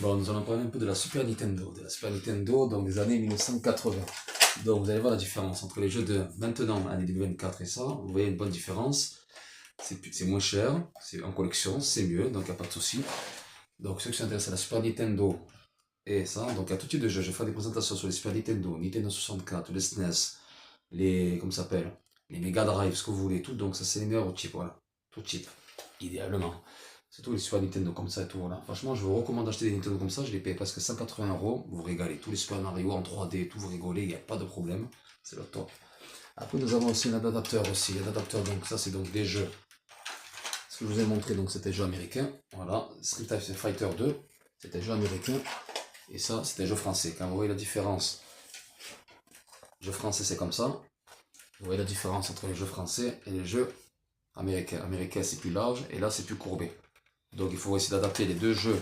Bon, nous allons parler un peu de la Super Nintendo. De la Super Nintendo, donc des années 1980. Donc vous allez voir la différence entre les jeux de maintenant, année 2024 et ça. Vous voyez une bonne différence. C'est moins cher, c'est en collection, c'est mieux, donc il n'y a pas de souci. Donc ceux qui s'intéressent à la Super Nintendo et ça, donc il y a tout type de jeux. Je vais faire des présentations sur les Super Nintendo, Nintendo 64, les SNES, les, comment ça s'appelle, les Mega Drive, ce que vous voulez, tout. Donc ça c'est les meilleurs types, voilà. Tout type, idéalement. Surtout les Super Nintendo comme ça et tout, voilà. Franchement, je vous recommande d'acheter des Nintendo comme ça, je les paye presque 180€, vous vous régalez. Tous les Super Mario en 3D, tout, vous rigolez, il n'y a pas de problème. C'est le top. Après, nous avons aussi un adaptateur aussi. Un adaptateur, donc ça c'est donc des jeux. Ce que je vous ai montré, donc c'était jeu américain. Voilà, Street Fighter 2, c'était jeu américain. Et ça, c'était jeu français. Quand vous voyez la différence, jeu français c'est comme ça. Vous voyez la différence entre les jeux français et les jeux américains. Américain c'est plus large et là c'est plus courbé. Donc il faut essayer d'adapter les deux jeux